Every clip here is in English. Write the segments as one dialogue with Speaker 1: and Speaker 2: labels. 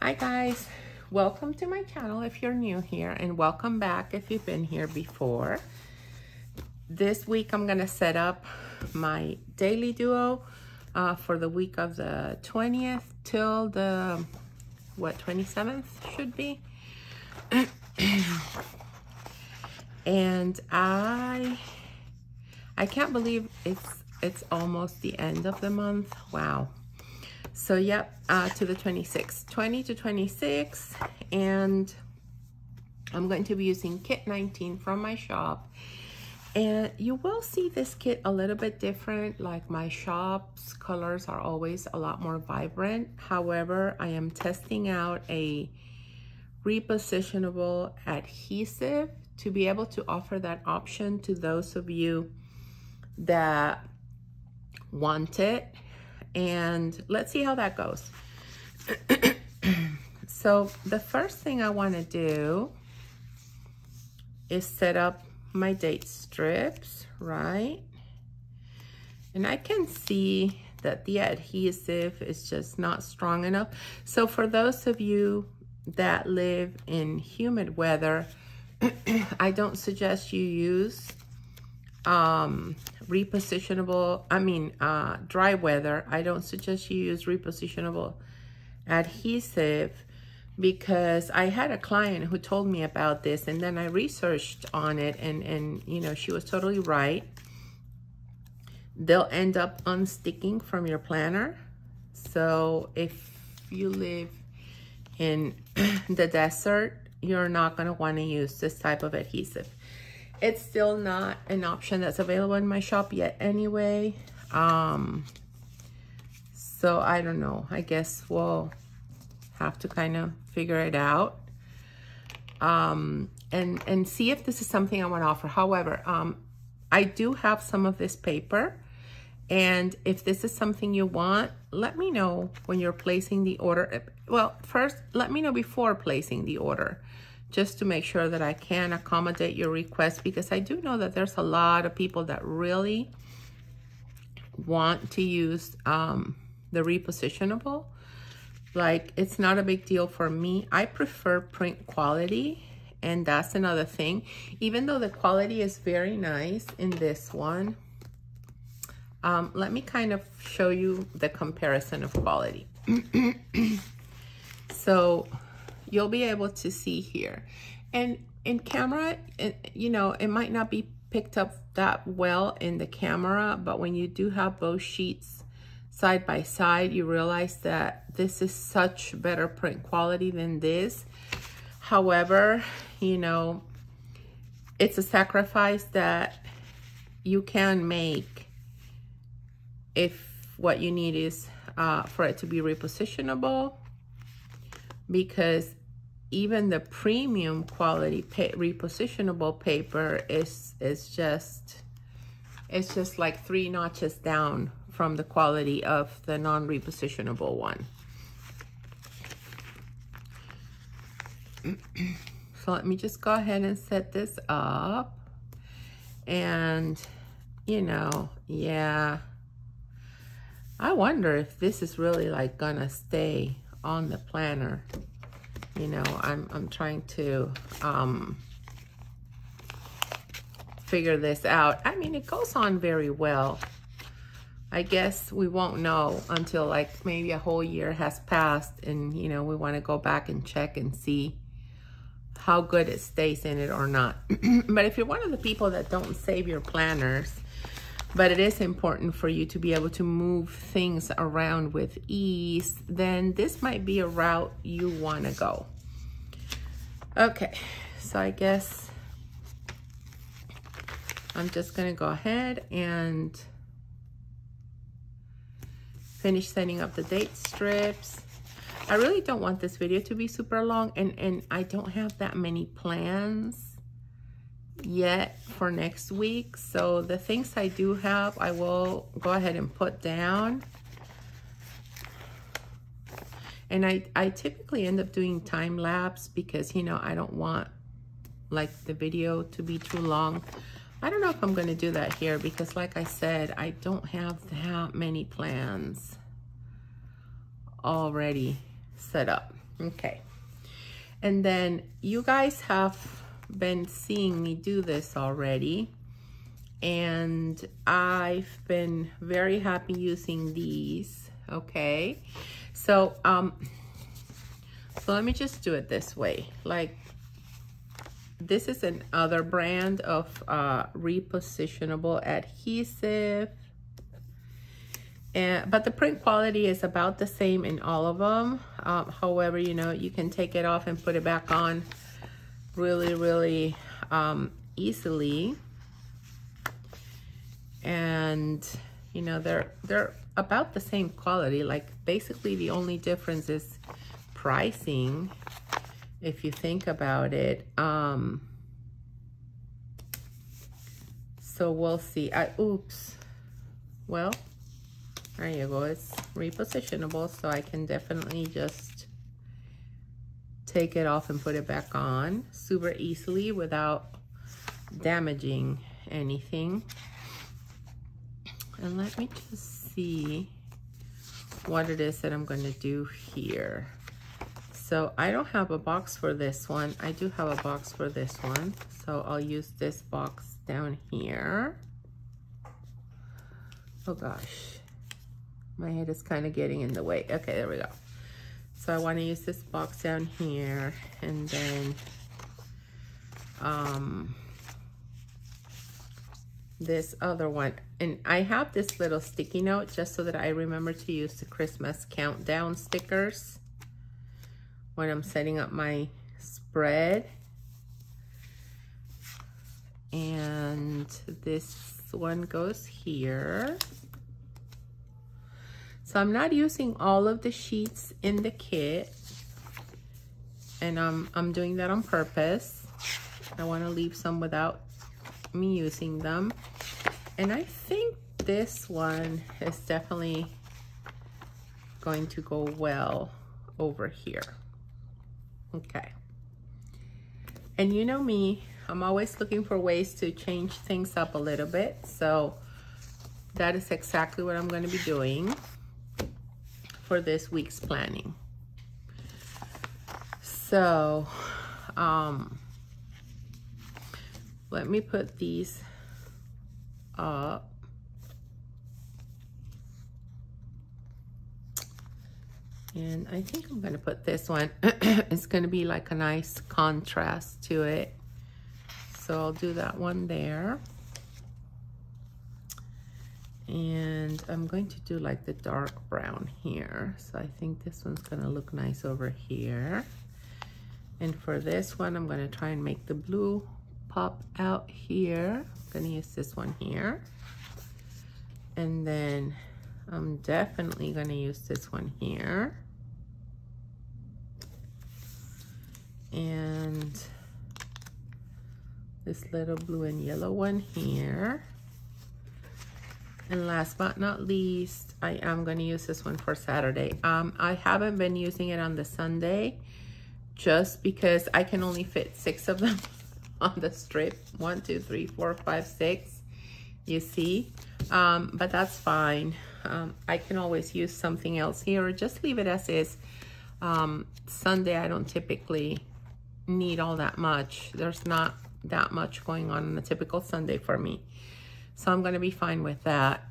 Speaker 1: Hi guys, welcome to my channel if you're new here, and welcome back if you've been here before. This week I'm gonna set up my daily duo for the week of the 20th till the 27th should be. And I can't believe it's almost the end of the month. Wow. So yep, to the 26th, 20 to 26, and I'm going to be using kit 19 from my shop. And you will see this kit a little bit different. Like my shop's colors are always a lot more vibrant. However, I am testing out a repositionable adhesive to be able to offer that option to those of you that want it. And let's see how that goes. So the first thing I want to do is set up my date strips, right? And I can see that the adhesive is just not strong enough. So for those of you that live in humid weather, I don't suggest you use repositionable, dry weather, I don't suggest you use repositionable adhesive, because I had a client who told me about this, and then I researched on it, and you know, she was totally right. They'll end up unsticking from your planner. So if you live in the desert, you're not going to want to use this type of adhesive. It's still not an option that's available in my shop yet anyway. So I don't know. I guess we'll have to kind of figure it out. And see if this is something I want to offer. However, I do have some of this paper. And if this is something you want, let me know when you're placing the order. Well, first, let me know before placing the order, just to make sure that I can accommodate your request, because I do know that there's a lot of people that really want to use the repositionable. Like, it's not a big deal for me. I prefer print quality, and that's another thing. Even though the quality is very nice in this one, let me kind of show you the comparison of quality. So you'll be able to see here, and in camera, you know, it might not be picked up that well in the camera, but when you do have both sheets side by side, you realize that this is such better print quality than this. However, you know, it's a sacrifice that you can make if what you need is for it to be repositionable, because even the premium quality repositionable paper is just like 3 notches down from the quality of the non-repositionable one. So let me just go ahead and set this up. And, you know, yeah, I wonder if this is really like gonna stay on the planner. You know, I'm trying to figure this out. I mean, it goes on very well. I guess we won't know until like maybe a whole year has passed, and you know, we want to go back and check and see how good it stays in it or not. But if you're one of the people that don't save your planners, but it is important for you to be able to move things around with ease, then this might be a route you want to go. Okay, so I guess I'm just going to go ahead and finish setting up the date strips. I really don't want this video to be super long, and I don't have that many plans yet for next week. So the things I do have, I will go ahead and put down. And I typically end up doing time lapse because, you know, I don't want like the video to be too long. I don't know if I'm going to do that here because, like I said, I don't have that many plans already set up. Okay. And then you guys have been seeing me do this already, and I've been very happy using these. Okay, so so let me just do it this way. Like, this is another brand of repositionable adhesive, but the print quality is about the same in all of them. However, you know, you can take it off and put it back on really easily. And you know, they're about the same quality. Like, basically the only difference is pricing, if you think about it. So we'll see. Oops. Well, there you go. It's repositionable, so I can definitely just take it off and put it back on super easily without damaging anything. And let me just see what it is that I'm going to do here. So I don't have a box for this one. I do have a box for this one. So I'll use this box down here. Oh gosh, my head is kind of getting in the way. Okay, there we go. So I want to use this box down here, and then this other one. And I have this little sticky note just so that I remember to use the Christmas countdown stickers when I'm setting up my spread. And this one goes here. So I'm not using all of the sheets in the kit, and I'm doing that on purpose. I want to leave some without me using them. And I think this one is definitely going to go well over here. Okay. And you know me, I'm always looking for ways to change things up a little bit. So that is exactly what I'm going to be doing for this week's planning. So let me put these up. And I think I'm going to put this one. It's going to be like a nice contrast to it. So I'll do that one there. And I'm going to do like the dark brown here. So I think this one's going to look nice over here. And for this one, I'm going to try and make the blue pop out here. I'm going to use this one here. And then I'm definitely going to use this one here. And this little blue and yellow one here. And last but not least, I am going to use this one for Saturday. I haven't been using it on the Sunday just because I can only fit 6 of them on the strip. 1, 2, 3, 4, 5, 6. You see? But that's fine. I can always use something else here or just leave it as is. Sunday, I don't typically need all that much. There's not that much going on a typical Sunday for me. So I'm going to be fine with that.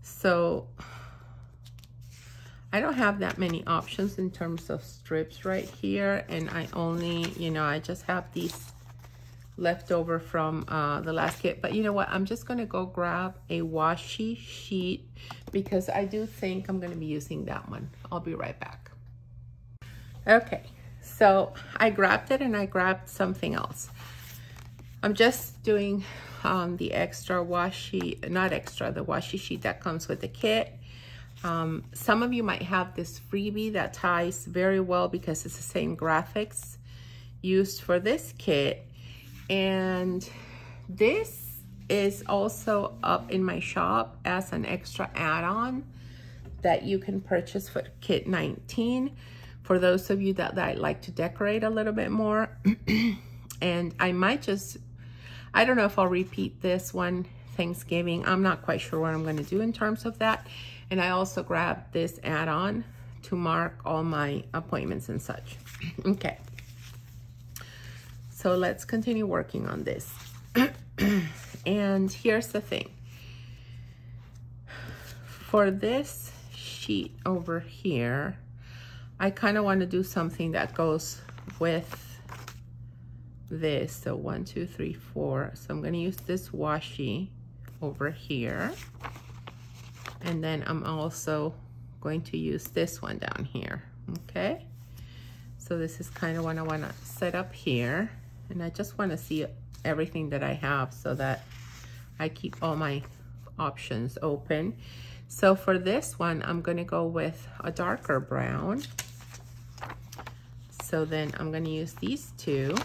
Speaker 1: So I don't have that many options in terms of strips right here. And I only, you know, I just have these left over from the last kit. But you know what? I'm just going to go grab a washi sheet because I do think I'm going to be using that one. I'll be right back. Okay. So I grabbed it and I grabbed something else. I'm just doing the extra washi, not extra, the washi sheet that comes with the kit. Some of you might have this freebie that ties very well because it's the same graphics used for this kit. And this is also up in my shop as an extra add-on that you can purchase for kit 19 for those of you that like to decorate a little bit more. And I might just, I don't know if I'll repeat this one Thanksgiving. I'm not quite sure what I'm going to do in terms of that. And I also grabbed this add-on to mark all my appointments and such. Okay. So let's continue working on this. And here's the thing. For this sheet over here, I kind of want to do something that goes with this. So 1, 2, 3, 4. So I'm going to use this washi over here. And then I'm also going to use this one down here. Okay. So this is kind of what I want to set up here. And I just want to see everything that I have so that I keep all my options open. So for this one, I'm going to go with a darker brown. So then I'm going to use these two.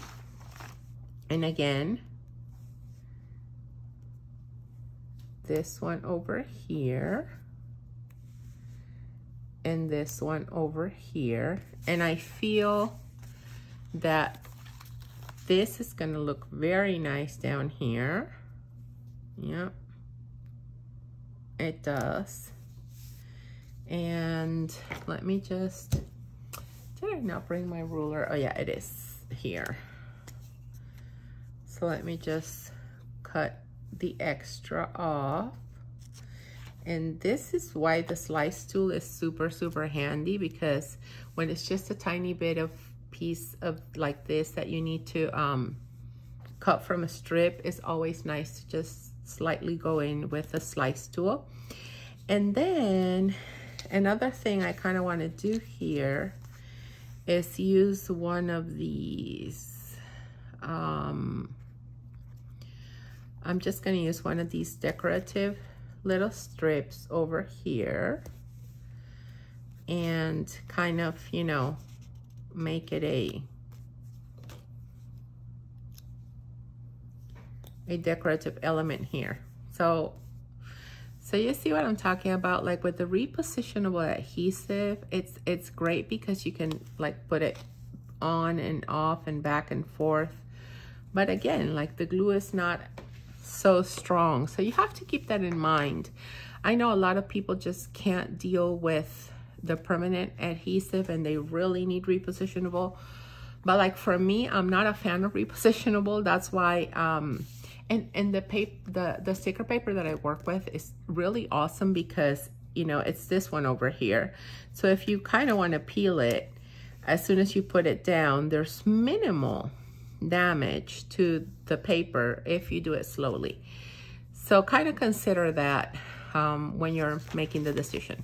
Speaker 1: And again, this one over here. And this one over here. And I feel that this is going to look very nice down here. Yep, it does. And let me just, did I not bring my ruler? Oh yeah, it is here. So let me just cut the extra off. And this is why the slice tool is super, super handy, because when it's just a tiny bit of piece of like this that you need to cut from a strip, it's always nice to just slightly go in with a slice tool. And then another thing I kind of want to do here is use one of these. I'm just going to use one of these decorative little strips over here and kind of, you know, make it a decorative element here. So you see what I'm talking about? Like with the repositionable adhesive, it's great because you can like put it on and off and back and forth. But again, like the glue is not so strong. So you have to keep that in mind. I know a lot of people just can't deal with the permanent adhesive and they really need repositionable. But like for me, I'm not a fan of repositionable. That's why, and the sticker paper that I work with is really awesome because, you know, it's this one over here. So if you kind of want to peel it, as soon as you put it down, there's minimal damage to the paper if you do it slowly. So kind of consider that when you're making the decision.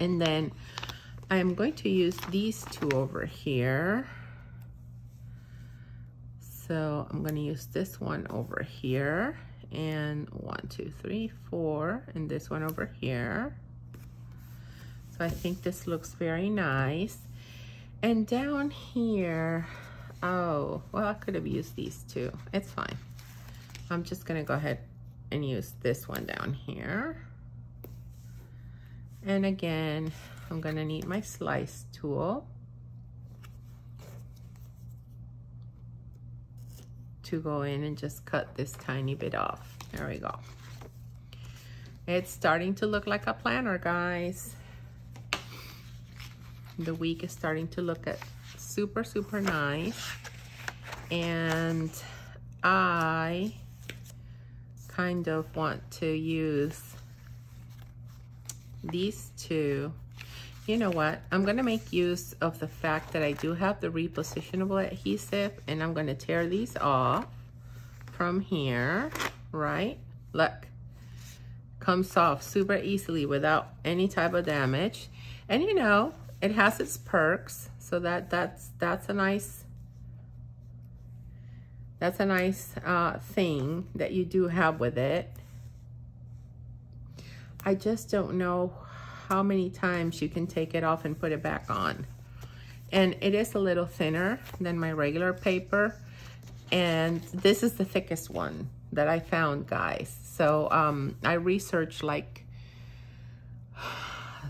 Speaker 1: And then I'm going to use these two over here. So I'm going to use this one over here, and 1, 2, 3, 4, and this one over here. So I think this looks very nice. And down here, oh, well, I could have used these two. It's fine. I'm just going to go ahead and use this one down here. And again, I'm going to need my slice tool to go in and just cut this tiny bit off. There we go. It's starting to look like a planner, guys. The week is starting to look at super, super nice. And I kind of want to use these two. You know what? I'm going to make use of the fact that I do have the repositionable adhesive, and I'm going to tear these off from here, right? Look, comes off super easily without any type of damage. And you know, it has its perks, so that's a nice thing that you do have with it. I just don't know how many times you can take it off and put it back on. And it is a little thinner than my regular paper. And this is the thickest one that I found, guys. So I researched like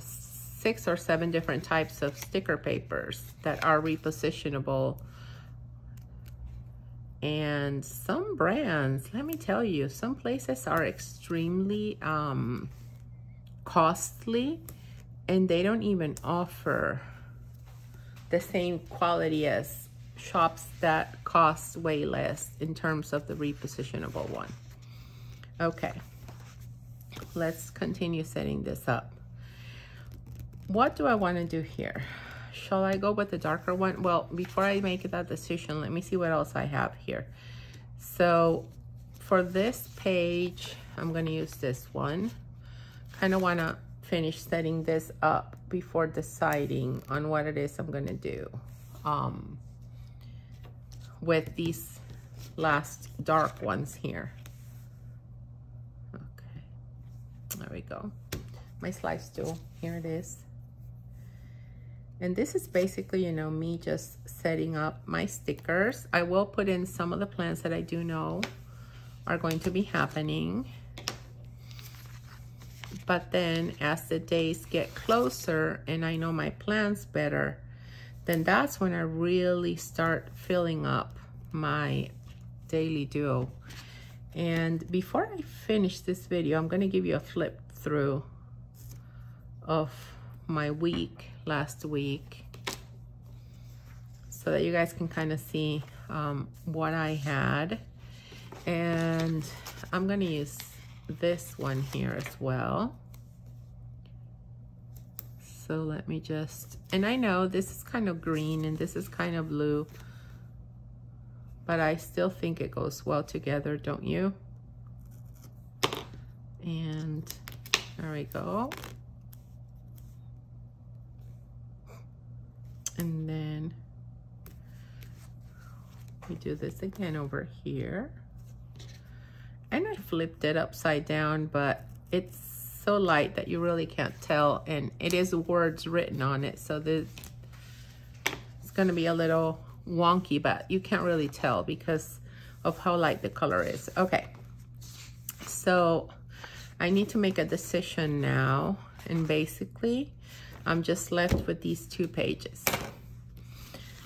Speaker 1: 6 or 7 different types of sticker papers that are repositionable. And some brands, let me tell you, some places are extremely costly, And they don't even offer the same quality as shops that cost way less in terms of the repositionable one. Okay, let's continue setting this up. What do I want to do here? Shall I go with the darker one? Well, before I make that decision, let me see what else I have here. So for this page, I'm going to use this one. Kind of want to finish setting this up before deciding on what it is I'm going to do with these last dark ones here. Okay, there we go. My slide stool, here it is. And this is basically, you know, me just setting up my stickers. I will put in some of the plans that I do know are going to be happening. But then as the days get closer and I know my plans better, then that's when I really start filling up my daily duo. And before I finish this video, I'm going to give you a flip through of my week last week so that you guys can kind of see what I had. And I'm going to use this one here as well. So let me just, and I know this is kind of green and this is kind of blue, but I still think it goes well together, don't you? And there we go. And then we do this again over here. And I flipped it upside down, but it's so light that you really can't tell. And it is words written on it, so it's going to be a little wonky, but you can't really tell because of how light the color is. Okay, so I need to make a decision now. And basically, I'm just left with these 2 pages.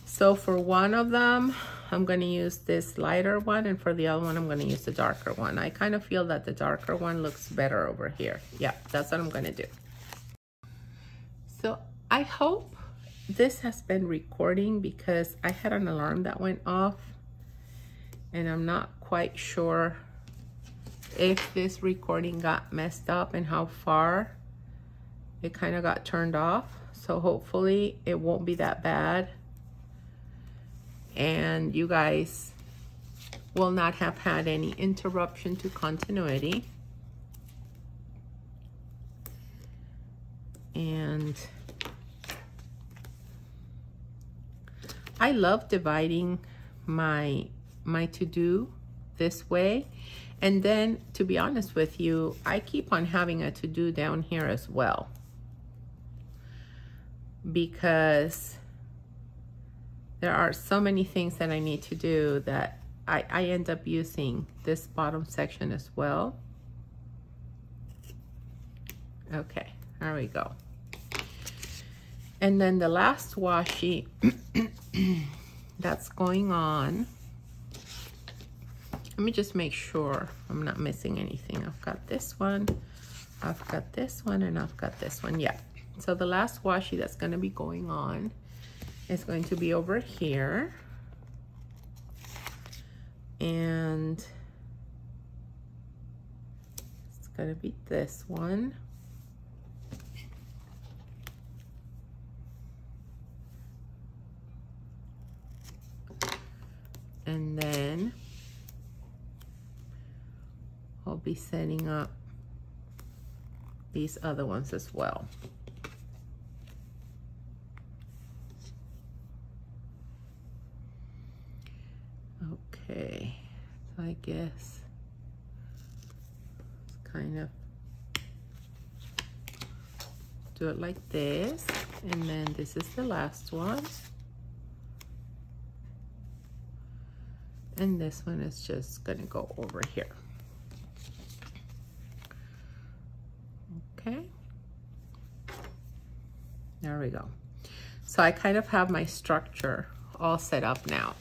Speaker 1: So for one of them, I'm going to use this lighter one, and for the other one, I'm going to use the darker one. I kind of feel that the darker one looks better over here. Yeah, that's what I'm going to do. So I hope this has been recording because I had an alarm that went off, and I'm not quite sure if this recording got messed up and how far it kind of got turned off. So hopefully it won't be that bad, and you guys will not have had any interruption to continuity. And I love dividing my to-do this way. And then, to be honest with you, I keep on having a to-do down here as well, because there are so many things that I need to do that I end up using this bottom section as well. Okay, there we go. And then the last washi that's going on, let me just make sure I'm not missing anything. I've got this one, I've got this one, and I've got this one. Yeah, so the last washi that's going to be going on is going to be over here, and it's going to be this one. And then I'll be setting up these other ones as well. Okay, so I guess it's kind of do it like this, and then this is the last one. And this one is just gonna go over here. Okay, there we go. So I kind of have my structure all set up now.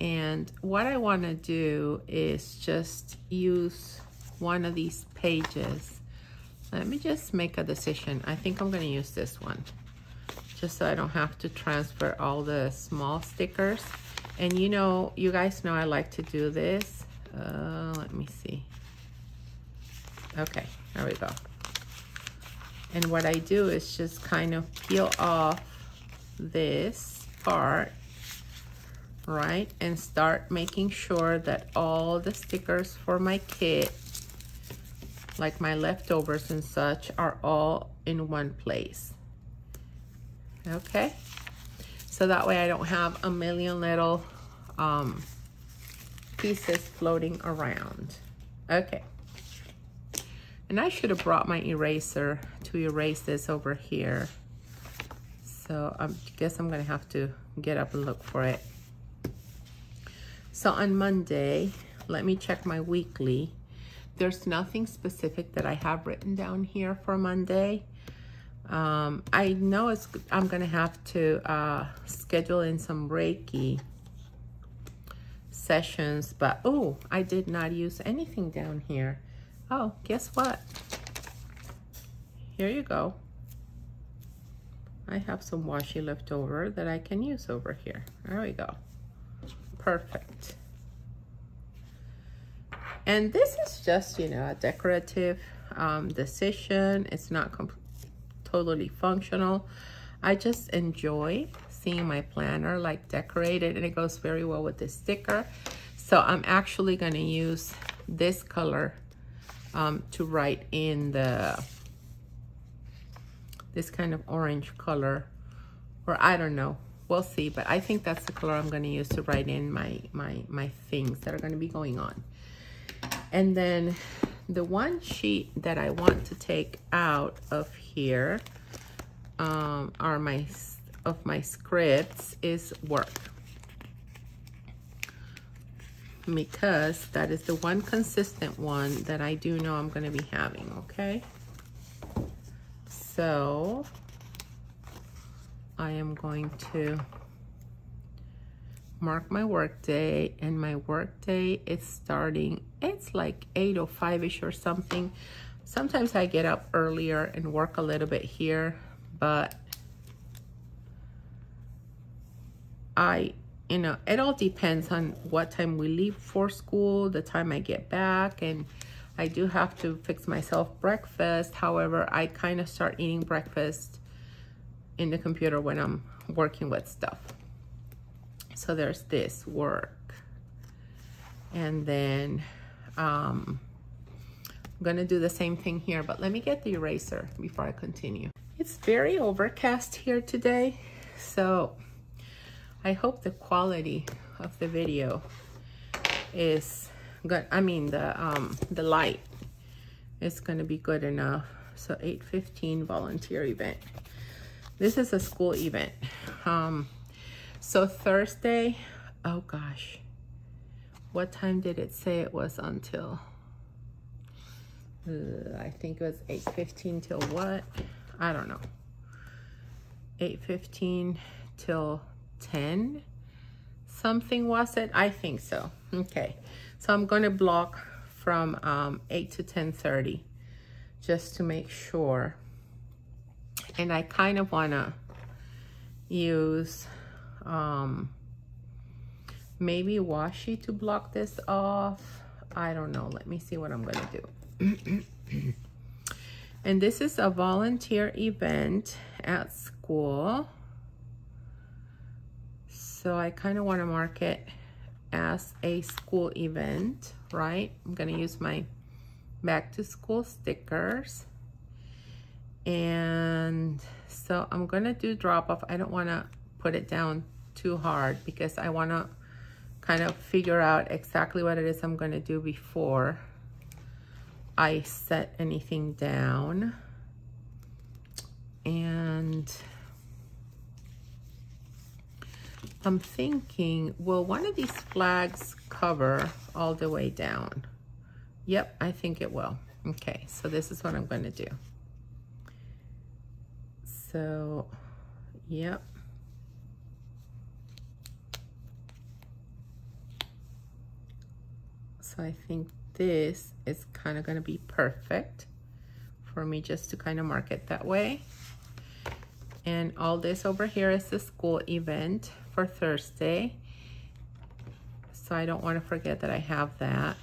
Speaker 1: And what I want to do is just use one of these pages Let me just make a decision. I think I'm gonna use this one, just so I don't have to transfer all the small stickers. And you know, you guys know I like to do this. Let me see. Okay, there we go. And what I do is just kind of peel off this part, right? And start making sure that all the stickers for my kit, like my leftovers and such, are all in one place. Okay, so that way I don't have a million little pieces floating around. Okay, and I should have brought my eraser to erase this over here, so I guess I'm gonna have to get up and look for it. So on Monday, let me check my weekly. There's nothing specific that I have written down here for Monday. I know I'm gonna have to schedule in some Reiki sessions, but oh, I did not use anything down here. Oh, guess what? Here you go. I have some washi left over that I can use over here. There we go. Perfect. And this is just, you know, a decorative decision. It's not totally functional. I just enjoy seeing my planner like decorated, and it goes very well with this sticker. So I'm actually going to use this color to write in this kind of orange color, or I don't know, we'll see. But I think that's the color I'm going to use to write in my things that are going to be going on. And then the one sheet that I want to take out of here are my scripts is work, because that is the one consistent one that I do know I'm going to be having. Okay, so I am going to mark my work day, and my work day is starting, it's like 8:05ish or something. Sometimes I get up earlier and work a little bit here, but you know, it all depends on what time we leave for school, the time I get back, and I do have to fix myself breakfast. However, I kind of start eating breakfast in the computer when I'm working with stuff. So there's this work, and then I'm gonna do the same thing here, but let me get the eraser before I continue. It's very overcast here today, so I hope the quality of the video is good. I mean, the light is gonna be good enough. So 8:15 volunteer event. This is a school event. So Thursday, oh gosh, what time did it say it was until? I think it was 8:15 till what? I don't know. 8:15 till 10 something, was it? I think so. Okay, so I'm going to block from 8 to 10:30 just to make sure. And I kind of want to use maybe washi to block this off. I don't know. Let me see what I'm going to do. And this is a volunteer event at school, so I kind of want to mark it as a school event, right? I'm going to use my back to school stickers. And so I'm going to do drop off. I don't want to put it down too hard because I want to kind of figure out exactly what it is I'm going to do before I set anything down. And I'm thinking, will one of these flags cover all the way down? Yep, I think it will. Okay, so this is what I'm going to do. So, yep. So I think this is kind of going to be perfect for me just to kind of mark it that way. And all this over here is the school event for Thursday. So I don't want to forget that I have that.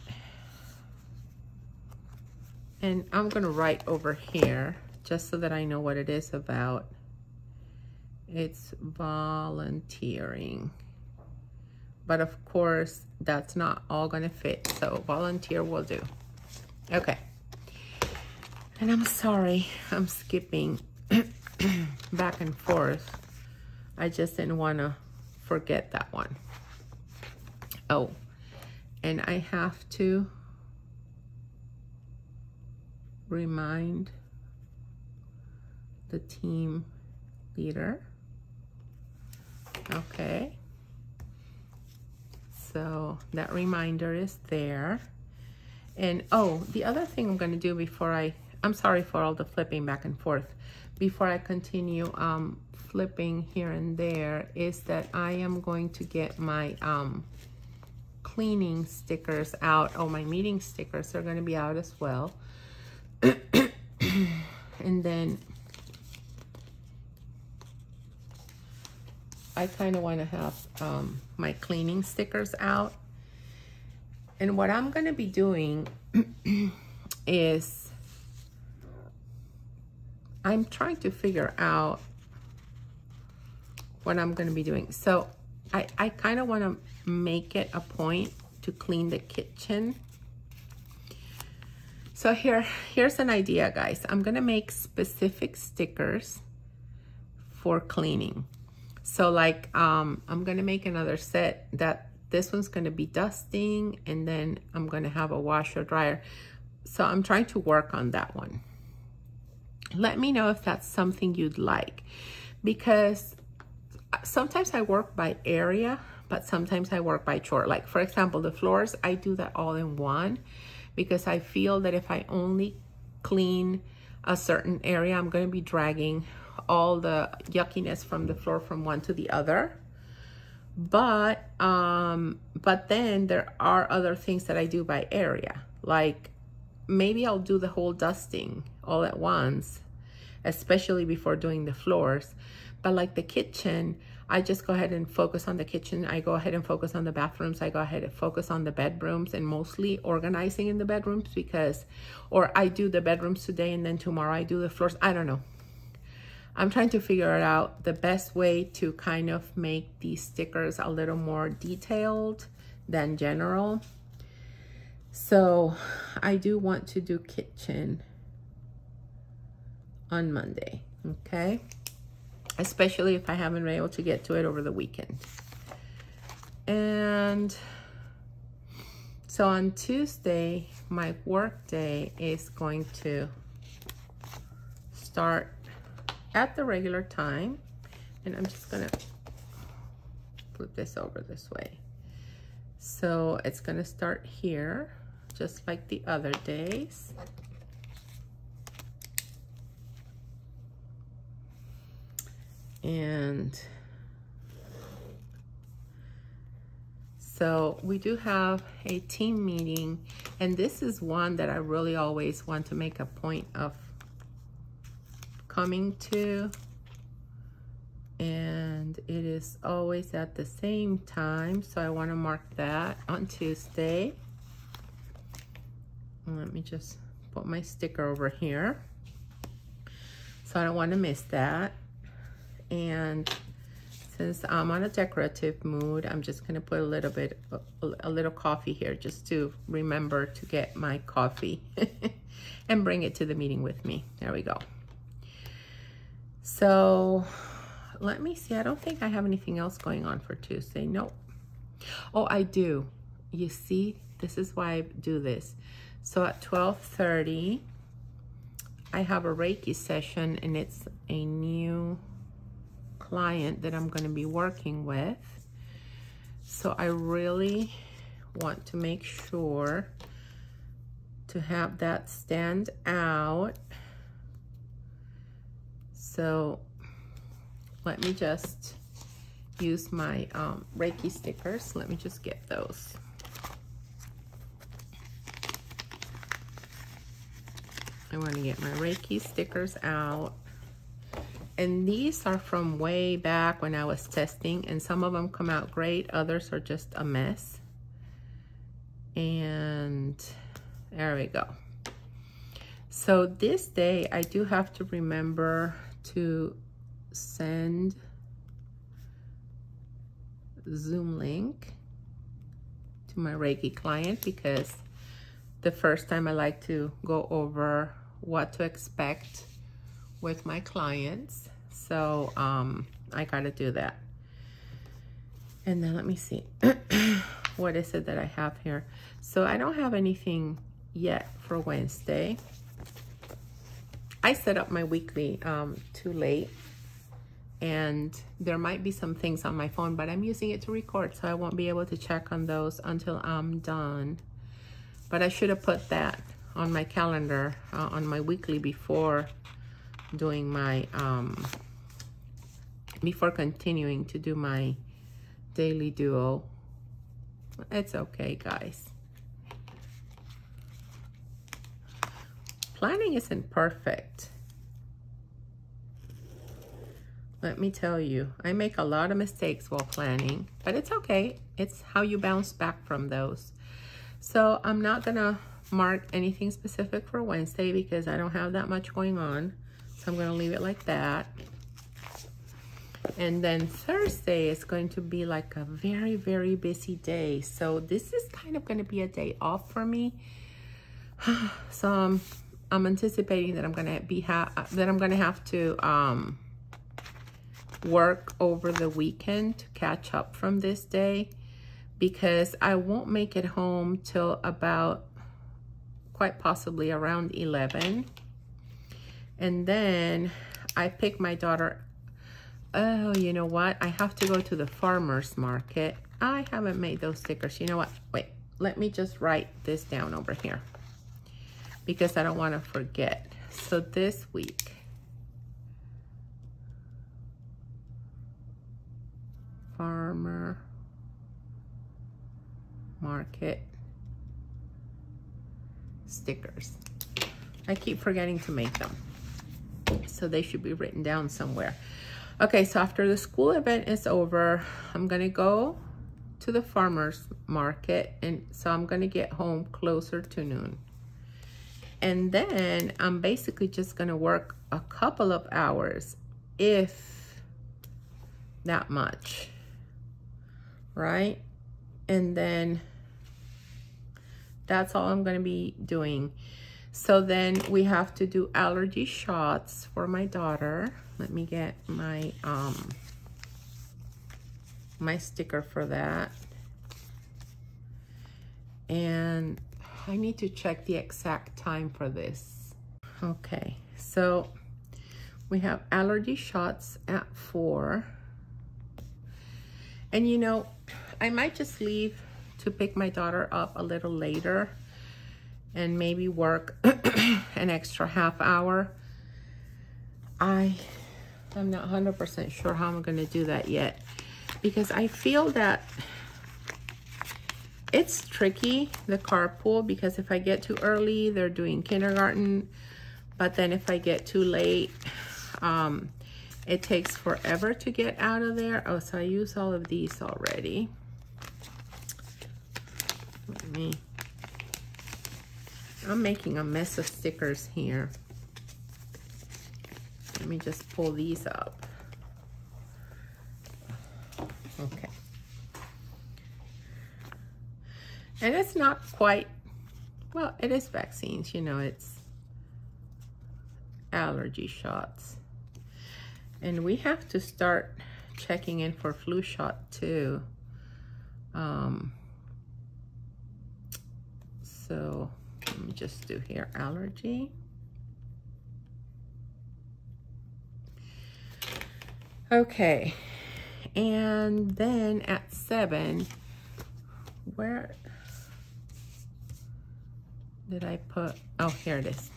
Speaker 1: And I'm going to write over here just so that I know what it is about. It's volunteering. But of course, that's not all going to fit. So volunteer will do. Okay. And I'm sorry, I'm skipping back and forth. I just didn't want to forget that one. Oh, and I have to remind the team leader. Okay. So that reminder is there. And oh, the other thing I'm going to do before I'm sorry for all the flipping back and forth. Before I continue flipping here and there, is that I am going to get my cleaning stickers out. Oh, my meeting stickers are going to be out as well. And then I kind of want to have my cleaning stickers out. And what I'm going to be doing is I'm trying to figure out what I'm going to be doing. So I kind of want to make it a point to clean the kitchen. So here's an idea, guys. I'm going to make specific stickers for cleaning. So like I'm going to make another set that this one's going to be dusting, and then I'm going to have a washer dryer. So I'm trying to work on that one. Let me know if that's something you'd like, because sometimes I work by area, but sometimes I work by chore. Like for example, the floors, I do that all in one, because I feel that if I only clean a certain area, I'm going to be dragging all the yuckiness from the floor from one to the other. But then there are other things that I do by area. Like maybe I'll do the whole dusting all at once, especially before doing the floors. But like the kitchen, I just go ahead and focus on the kitchen. I go ahead and focus on the bathrooms. I go ahead and focus on the bedrooms, and mostly organizing in the bedrooms, because, or I do the bedrooms today and then tomorrow I do the floors. I don't know. I'm trying to figure out the best way to kind of make these stickers a little more detailed than general. So I do want to do kitchen on Monday, okay? Especially if I haven't been able to get to it over the weekend. And so on Tuesday, my work day is going to start at the regular time. And I'm just gonna flip this over this way. So it's gonna start here, just like the other days. And so we do have a team meeting, and this is one that I really always want to make a point of coming to, and it is always at the same time, so I want to mark that on Tuesday. Let me just put my sticker over here, so I don't want to miss that. And since I'm on a decorative mood, I'm just going to put a little coffee here, just to remember to get my coffee and bring it to the meeting with me. There we go. So let me see. I don't think I have anything else going on for Tuesday. Nope. Oh, I do. You see, this is why I do this. So at 12:30, I have a Reiki session, and it's a new client that I'm going to be working with. So I really want to make sure to have that stand out. So let me just use my Reiki stickers. Let me just get those. I want to get my Reiki stickers out. And these are from way back when I was testing, and some of them come out great, others are just a mess. And there we go. So this day I do have to remember to send Zoom link to my Reiki client, because the first time I like to go over what to expect with my clients. So I gotta do that. And then let me see. What is it that I have here? So I don't have anything yet for Wednesday. I set up my weekly too late, and there might be some things on my phone, but I'm using it to record, so I won't be able to check on those until I'm done. But I should have put that on my calendar on my weekly before doing my before continuing to do my daily duo. It's okay, guys. Planning isn't perfect. Let me tell you, I make a lot of mistakes while planning, but it's okay. It's how you bounce back from those. So I'm not gonna mark anything specific for Wednesday because I don't have that much going on. So I'm gonna leave it like that. And then Thursday is going to be like a very, very busy day. So this is kind of gonna be a day off for me. So I'm anticipating that I'm gonna have to work over the weekend to catch up from this day, because I won't make it home till about quite possibly around 11. And then I pick my daughter. Oh, you know what? I have to go to the farmer's market. I haven't made those stickers. You know what? Wait, let me just write this down over here because I don't want to forget. So this week, farmer market stickers. I keep forgetting to make them, so they should be written down somewhere. Okay, so after the school event is over, I'm gonna go to the farmer's market, and so I'm gonna get home closer to noon. And then I'm basically just gonna work a couple of hours, if that much, right? And then that's all I'm gonna be doing. So then we have to do allergy shots for my daughter. Let me get my my sticker for that. And I need to check the exact time for this. Okay, so we have allergy shots at 4. And you know, I might just leave to pick my daughter up a little later and maybe work an extra half hour. I'm not 100% sure how I'm gonna do that yet, because I feel that it's tricky, the carpool, because if I get too early, they're doing kindergarten, but then if I get too late, it takes forever to get out of there. Oh, so I use all of these already. I'm making a mess of stickers here. Let me just pull these up. Okay. And it's not quite, well, it is vaccines, you know, it's allergy shots. And we have to start checking in for flu shot too. So let me just do here, allergy. Okay, and then at 7, where did I put, oh, here it is.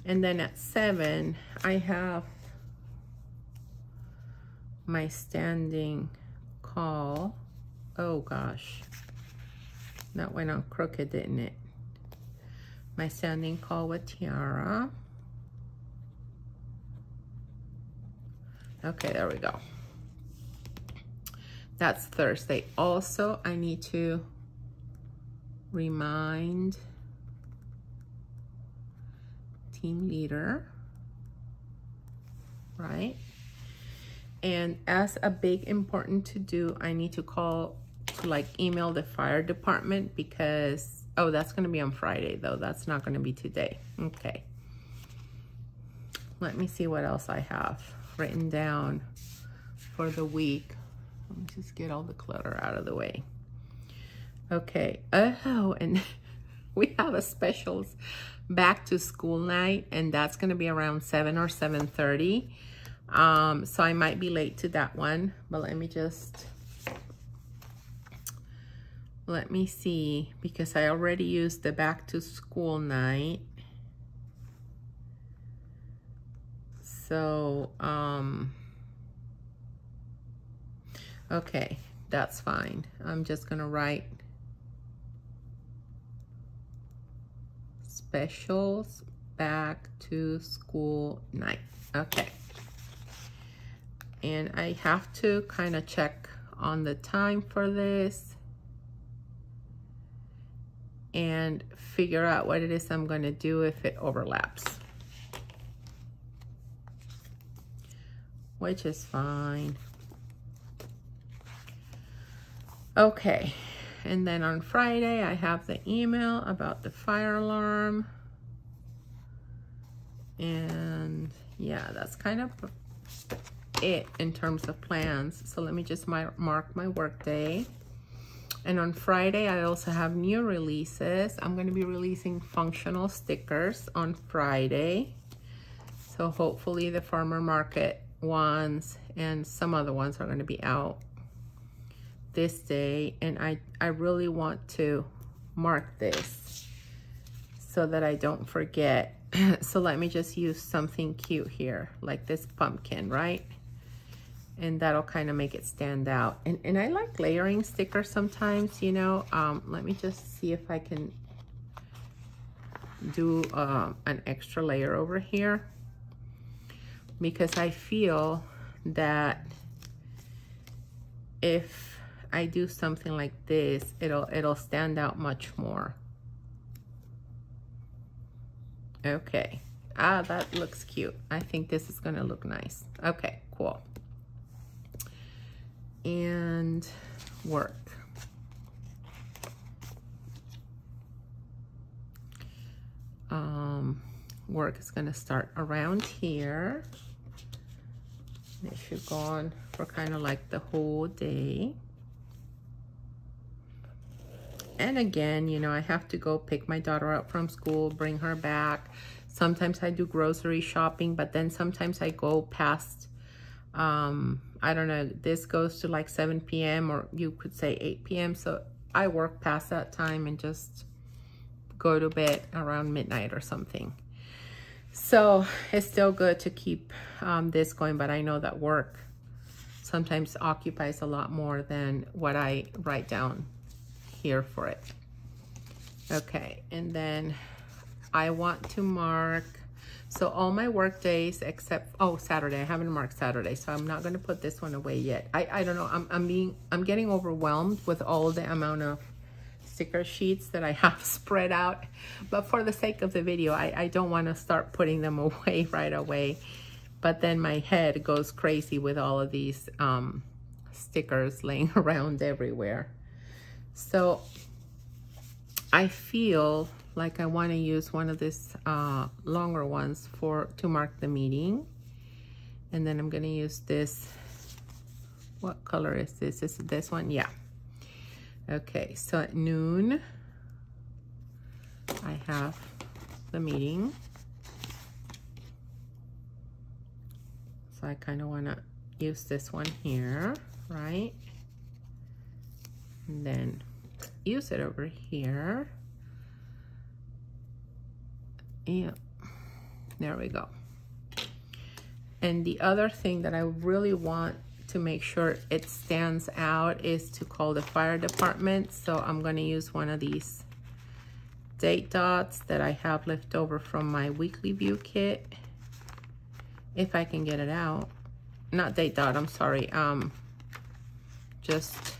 Speaker 1: And then at 7, I have my standing call. Oh gosh, that went on crooked, didn't it? my standing call with Tiara. Okay, there we go. That's Thursday. Also, I need to remind team leader, right? And as a big important to do, I need to call to like email the fire department because, oh, that's going to be on Friday though. That's not going to be today. Okay. Let me see what else I have written down for the week. Let me just get all the clutter out of the way. Okay. Oh, and we have a specials back to school night, and that's going to be around 7 or 7:30. So I might be late to that one, but let me see, because I already used the back to school night. So, okay, that's fine. I'm just gonna write specials back to school night. Okay. And I have to kind of check on the time for this and figure out what it is I'm going to do if it overlaps, which is fine. Okay, and then on Friday I have the email about the fire alarm, and yeah, that's kind of it in terms of plans. So let me just mark my work day. And on Friday I also have new releases. I'm going to be releasing functional stickers on Friday, so hopefully the farmer market ones and some other ones are going to be out this day. And I really want to mark this so that I don't forget. So let me just use something cute here, like this pumpkin, right? And that'll kind of make it stand out. And I like layering stickers sometimes, you know. Let me just see if I can do an extra layer over here, because I feel that if I do something like this, it'll stand out much more. Okay. Ah, that looks cute. I think this is gonna look nice. Okay, cool. And work. Work is going to start around here. It should go on for kind of like the whole day. And again, you know, I have to go pick my daughter up from school, bring her back. Sometimes I do grocery shopping, but then sometimes I go past, I don't know, this goes to like 7 p.m. or you could say 8 p.m. So I work past that time and just go to bed around midnight or something. So it's still good to keep this going, but I know that work sometimes occupies a lot more than what I write down here for it. Okay, and then I want to mark, so all my work days except, oh, Saturday, I haven't marked Saturday, so I'm not going to put this one away yet. I don't know, I'm getting overwhelmed with all the amount of sticker sheets that I have spread out, but for the sake of the video, I don't want to start putting them away right away, but then my head goes crazy with all of these stickers laying around everywhere. So I feel like I want to use one of these longer ones to mark the meeting. And then I'm going to use this. What color is this? Is this one? Yeah. Okay, so at noon, I have the meeting. So I kind of want to use this one here, right? And then use it over here. Yeah, there we go. And the other thing that I really want to make sure it stands out is to call the fire department. So I'm going to use one of these date dots that I have left over from my weekly view kit. If I can get it out. Not date dot, I'm sorry. Just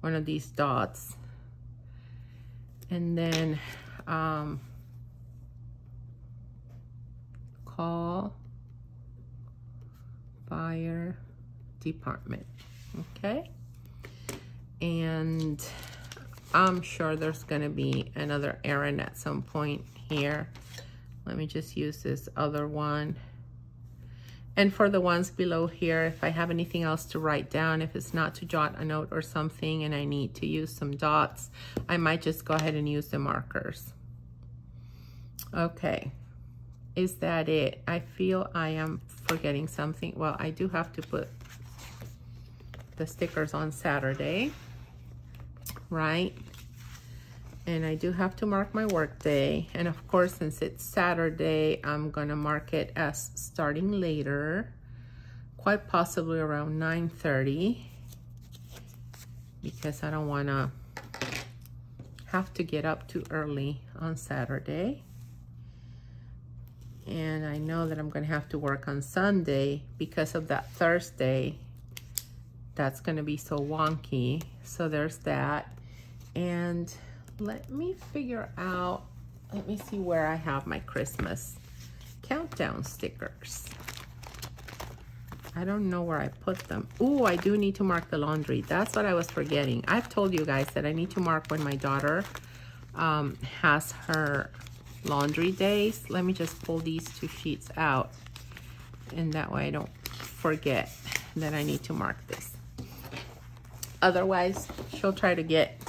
Speaker 1: one of these dots. And then call fire department. Okay. And I'm sure there's going to be another errand at some point here. Let me just use this other one. And for the ones below here, if I have anything else to write down, if it's not to jot a note or something and I need to use some dots, I might just go ahead and use the markers. Okay. Is that it? I feel I am forgetting something. Well, I do have to put the stickers on Saturday, right? And I do have to mark my work day. And of course, since it's Saturday, I'm gonna mark it as starting later, quite possibly around 9:30, because I don't wanna have to get up too early on Saturday. And I know that I'm gonna have to work on Sunday because of that Thursday. That's gonna be so wonky. So there's that. And let me figure out, let me see where I have my Christmas countdown stickers. I don't know where I put them. Oh, I do need to mark the laundry. That's what I was forgetting. I've told you guys that I need to mark when my daughter has her laundry days. Let me just pull these two sheets out, and that way I don't forget that I need to mark this. Otherwise, she'll try to get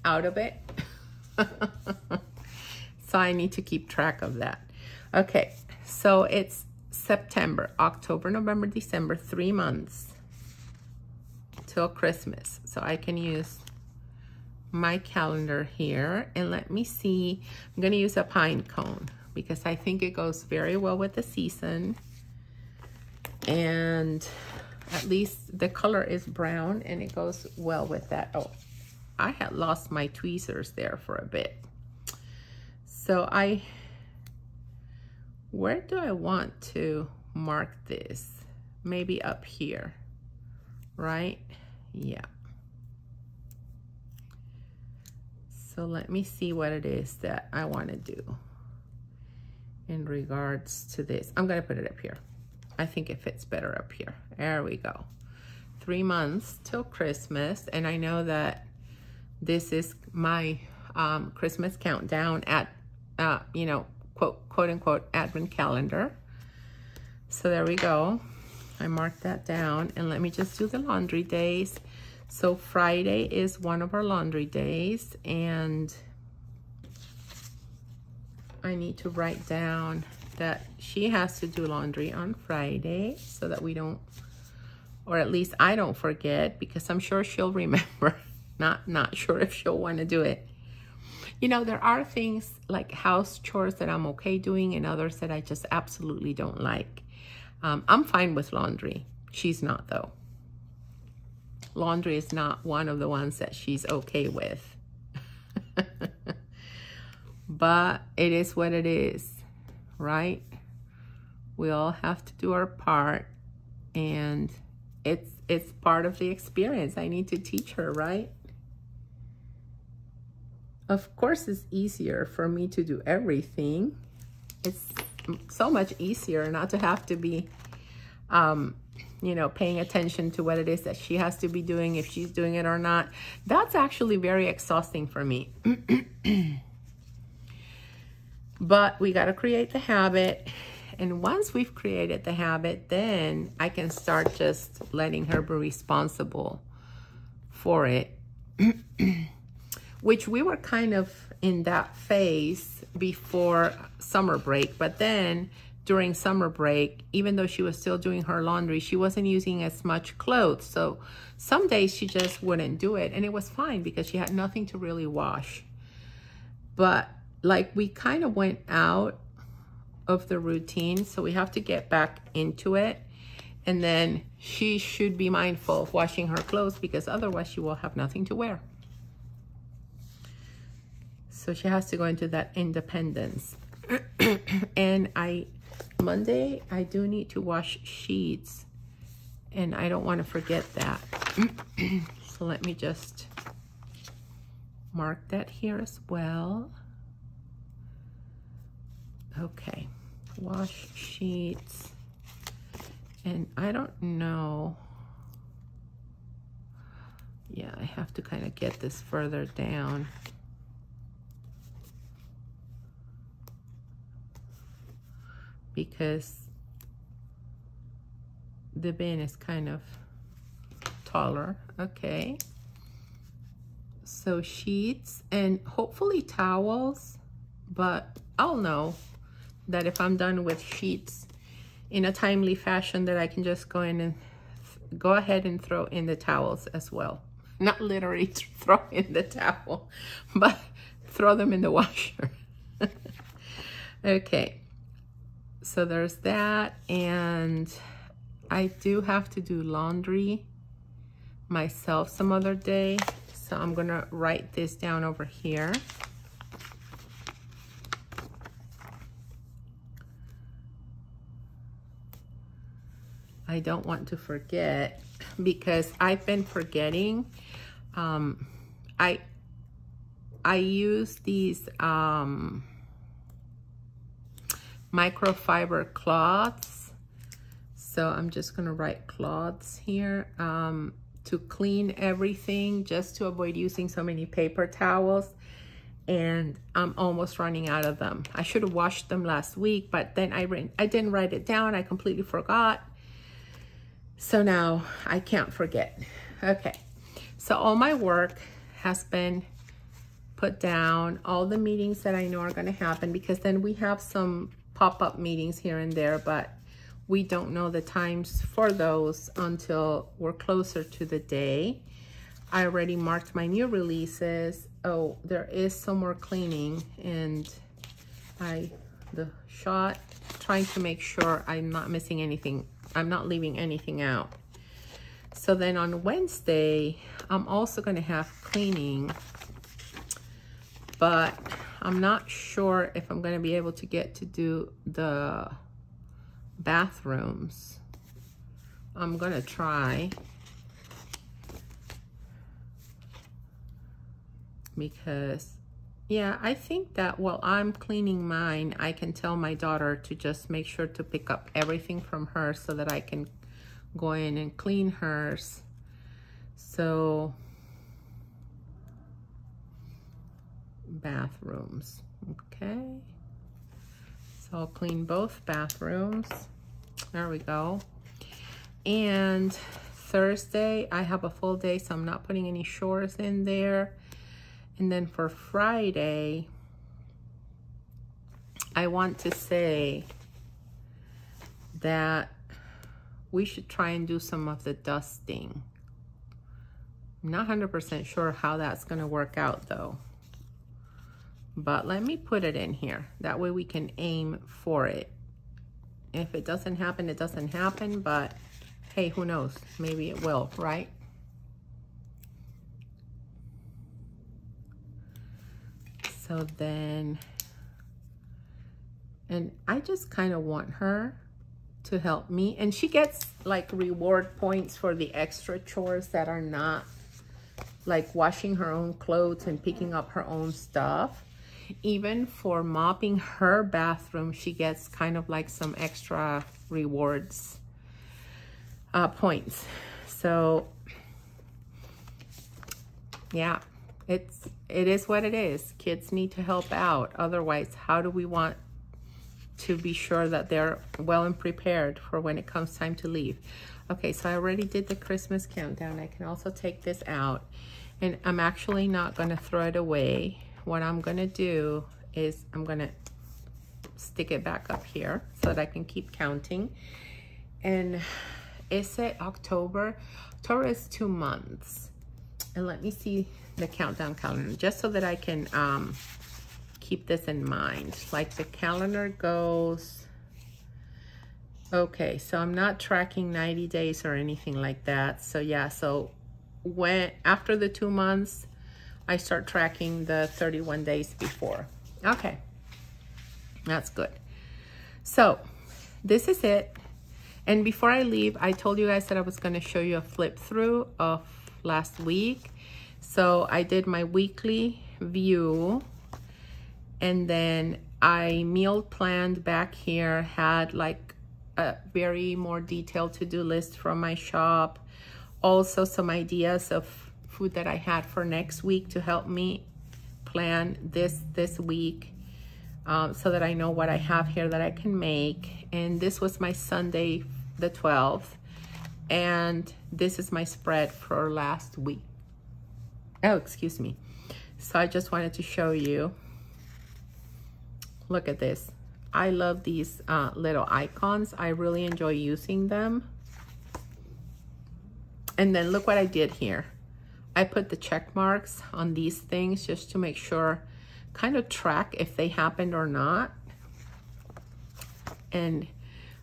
Speaker 1: out of it. So I need to keep track of that. Okay, so it's September, October, November, December, 3 months till Christmas. So I can use my calendar here, and let me see. I'm going to use a pine cone because I think it goes very well with the season, and at least the color is brown and it goes well with that. Oh, I had lost my tweezers there for a bit. So where do I want to mark this? Maybe up here, right? Yeah. So let me see what it is that I want to do in regards to this. I'm going to put it up here. I think it fits better up here. There we go. 3 months till Christmas. And I know that this is my Christmas countdown at, you know, quote unquote advent calendar. So there we go. I marked that down, and let me just do the laundry days. So Friday is one of our laundry days, and I need to write down that she has to do laundry on Friday so that we don't, or at least I don't forget, because I'm sure she'll remember. Not sure if she'll want to do it. You know, there are things like house chores that I'm okay doing and others that I just absolutely don't like. I'm fine with laundry. She's not, though. Laundry is not one of the ones that she's okay with. But it is what it is, right? We all have to do our part, and it's part of the experience. I need to teach her, right? Of course, it's easier for me to do everything. It's so much easier not to have to be, you know, paying attention to what it is that she has to be doing, if she's doing it or not. That's actually very exhausting for me. But we got to create the habit. And once we've created the habit, then I can start just letting her be responsible for it. Which we were kind of in that phase before summer break. But then during summer break, even though she was still doing her laundry, she wasn't using as much clothes. So some days she just wouldn't do it. And it was fine because she had nothing to really wash. But like we kind of went out of the routine. So we have to get back into it. And then she should be mindful of washing her clothes, because otherwise she will have nothing to wear. So she has to go into that independence. And Monday, I do need to wash sheets. And I don't want to forget that. So let me just mark that here as well. Okay, wash sheets. And I don't know. Yeah, I have to kind of get this further down. Because the bin is kind of taller. Okay. So sheets and hopefully towels, but I'll know that if I'm done with sheets in a timely fashion that I can just go in and go ahead and throw in the towels as well. Not literally throw in the towel, but throw them in the washer. Okay. So there's that, and I do have to do laundry myself some other day. So I'm gonna write this down over here. I don't want to forget because I've been forgetting. I use these microfiber cloths. So I'm just gonna write cloths here to clean everything, just to avoid using so many paper towels. And I'm almost running out of them. I should have washed them last week, but then I didn't write it down. I completely forgot. So now I can't forget. Okay, so all my work has been put down, all the meetings that I know are gonna happen, because then we have some pop-up meetings here and there, but we don't know the times for those until we're closer to the day. I already marked my new releases. Oh, there is some more cleaning, and the shot, trying to make sure I'm not missing anything. I'm not leaving anything out. So then on Wednesday, I'm also gonna have cleaning, but I'm not sure if I'm gonna be able to get to do the bathrooms. I'm gonna try, because yeah, I think that while I'm cleaning mine, I can tell my daughter to just make sure to pick up everything from her so that I can go in and clean hers. So bathrooms, okay. So I'll clean both bathrooms. There we go. And Thursday, I have a full day, so I'm not putting any chores in there. And then for Friday, I want to say that we should try and do some of the dusting. I'm not 100% sure how that's going to work out though. But let me put it in here. That way we can aim for it. If it doesn't happen, it doesn't happen. But hey, who knows? Maybe it will, right? So then, and I just kind of want her to help me. And she gets like reward points for the extra chores that are not like washing her own clothes and picking up her own stuff. Even for mopping her bathroom, she gets kind of like some extra rewards points. So yeah, it is what it is. Kids need to help out. Otherwise, how do we want to be sure that they're well and prepared for when it comes time to leave? Okay, so I already did the Christmas countdown. I can also take this out, and I'm actually not going to throw it away. What I'm going to do is I'm going to stick it back up here so that I can keep counting. And is it October? October is 2 months. And let me see the countdown calendar just so that I can keep this in mind. Like the calendar goes, okay, so I'm not tracking 90 days or anything like that. So yeah, so when after the 2 months, I start tracking the 31 days before. Okay, that's good. So this is it. And before I leave, I told you guys that I was going to show you a flip through of last week. So I did my weekly view, and then I meal planned back here, had like a very more detailed to-do list from my shop. Also some ideas of food that I had for next week to help me plan this week, so that I know what I have here that I can make. And this was my Sunday, the 12th. And this is my spread for last week. Oh, excuse me. So I just wanted to show you. Look at this. I love these little icons. I really enjoy using them. And then look what I did here. I put the check marks on these things just to make sure, kind of track if they happened or not. And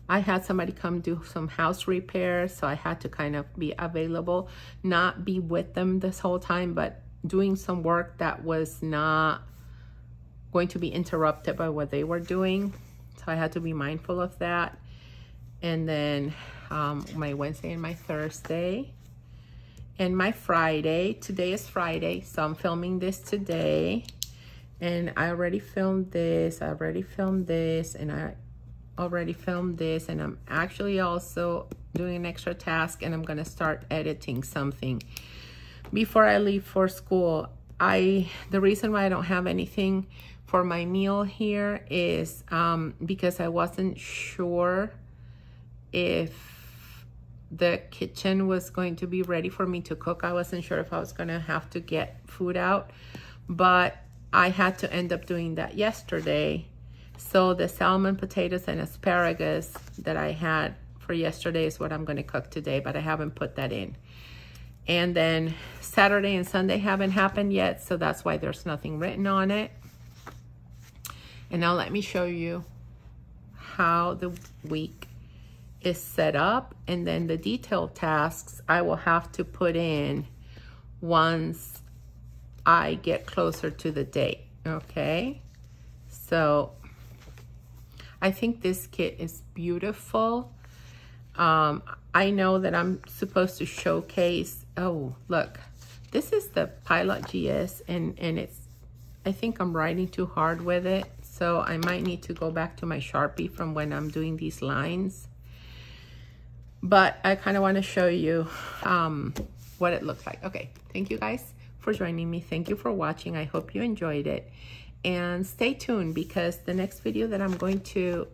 Speaker 1: I had somebody come do some house repairs, so I had to kind of be available, not be with them this whole time, but doing some work that was not going to be interrupted by what they were doing. So I had to be mindful of that. And then my Wednesday and my Thursday and my Friday. Today is Friday, so I'm filming this today. And I already filmed this, I already filmed this, and I already filmed this, and I'm actually also doing an extra task, and I'm gonna start editing something before I leave for school. The reason why I don't have anything for my meal here is because I wasn't sure if the kitchen was going to be ready for me to cook. I wasn't sure if I was gonna have to get food out, but I had to end up doing that yesterday. So the salmon, potatoes, and asparagus that I had for yesterday is what I'm gonna cook today, but I haven't put that in. And then Saturday and Sunday haven't happened yet, so that's why there's nothing written on it. And now let me show you how the week is set up, and then the detailed tasks I will have to put in once I get closer to the date, okay? So I think this kit is beautiful. I know that I'm supposed to showcase, oh, look, this is the Pilot GS, and it's, I think I'm writing too hard with it, so I might need to go back to my Sharpie from when I'm doing these lines. But I kind of want to show you what it looks like. Okay, thank you guys for joining me. Thank you for watching. I hope you enjoyed it. And stay tuned, because the next video that I'm going to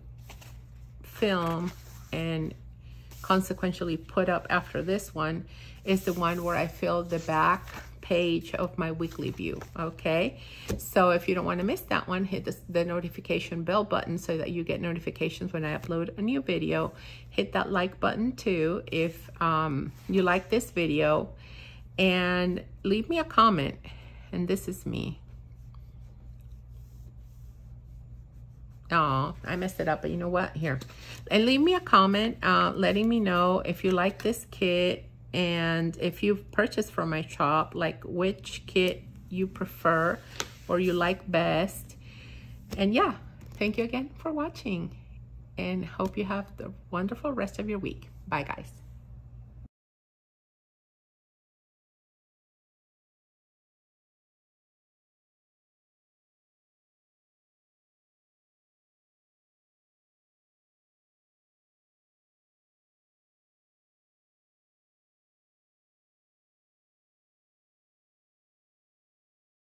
Speaker 1: film and consequentially put up after this one is the one where I filled the back page of my weekly view, okay? So if you don't want to miss that one, hit the notification bell button so that you get notifications when I upload a new video. Hit that like button too if you like this video, and leave me a comment. And this is me. Oh, I messed it up, but you know what? Here. And leave me a comment letting me know if you like this kit, and if you've purchased from my shop, like which kit you prefer or you like best. And yeah, thank you again for watching, and hope you have the wonderful rest of your week. Bye, guys.